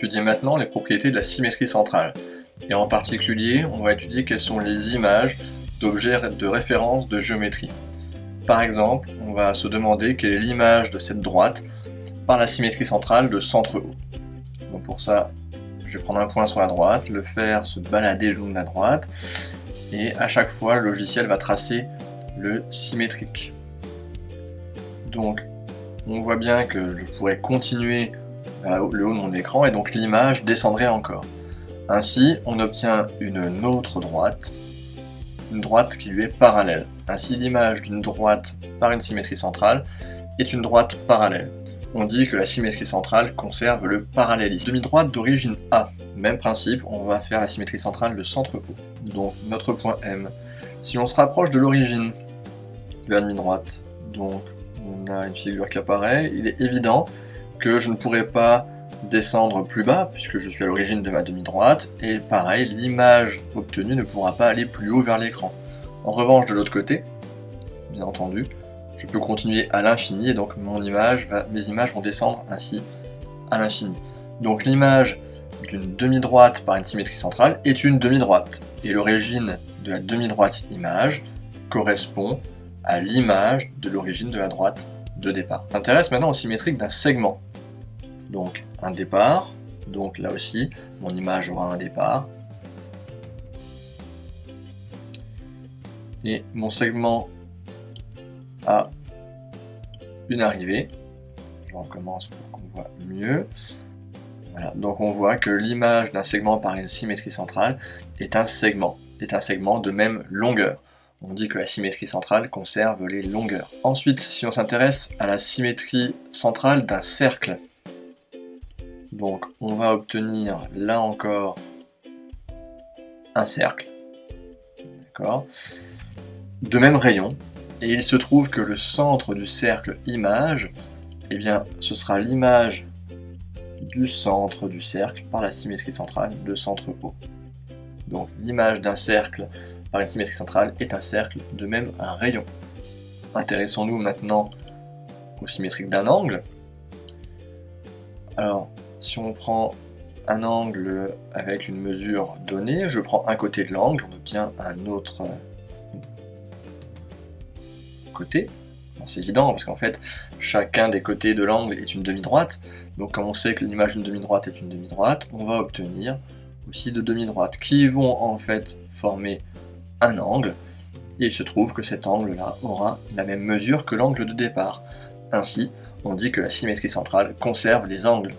étudier maintenant les propriétés de la symétrie centrale. Et en particulier, on va étudier quelles sont les images d'objets de référence de géométrie. Par exemple, on va se demander quelle est l'image de cette droite par la symétrie centrale de centre haut. Donc pour ça, je vais prendre un point sur la droite, le faire se balader le long de la droite, et à chaque fois, le logiciel va tracer le symétrique. Donc, on voit bien que je pourrais continuer vers le haut de mon écran, et donc l'image descendrait encore. Ainsi, on obtient une autre droite, une droite qui lui est parallèle. Ainsi, l'image d'une droite par une symétrie centrale est une droite parallèle. On dit que la symétrie centrale conserve le parallélisme. Demi-droite d'origine A. Même principe, on va faire la symétrie centrale de centre haut. Donc notre point M. Si on se rapproche de l'origine de la demi-droite, donc on a une figure qui apparaît, il est évident que je ne pourrai pas descendre plus bas puisque je suis à l'origine de ma demi-droite, et pareil, l'image obtenue ne pourra pas aller plus haut vers l'écran. En revanche, de l'autre côté, bien entendu, je peux continuer à l'infini, et donc mes images vont descendre ainsi à l'infini. Donc l'image d'une demi-droite par une symétrie centrale est une demi-droite, et l'origine de la demi-droite image correspond à l'image de l'origine de la droite de départ. On s'intéresse maintenant au symétrique d'un segment. Donc un départ, donc là aussi, mon image aura un départ, et mon segment a une arrivée. Je recommence pour qu'on voit mieux. Voilà. Donc on voit que l'image d'un segment par une symétrie centrale est un segment de même longueur. On dit que la symétrie centrale conserve les longueurs. Ensuite, si on s'intéresse à la symétrie centrale d'un cercle, donc on va obtenir là encore un cercle, d'accord, de même rayon. Et il se trouve que le centre du cercle image, eh bien, ce sera l'image du centre du cercle par la symétrie centrale de centre haut. Donc l'image d'un cercle par une symétrie centrale est un cercle de même un rayon. Intéressons-nous maintenant au symétrique d'un angle. Alors, si on prend un angle avec une mesure donnée, je prends un côté de l'angle, on obtient un autre côté. C'est évident parce qu'en fait chacun des côtés de l'angle est une demi-droite, donc comme on sait que l'image d'une demi-droite est une demi-droite, on va obtenir aussi deux demi-droites qui vont en fait former un angle, et il se trouve que cet angle-là aura la même mesure que l'angle de départ. Ainsi, on dit que la symétrie centrale conserve les angles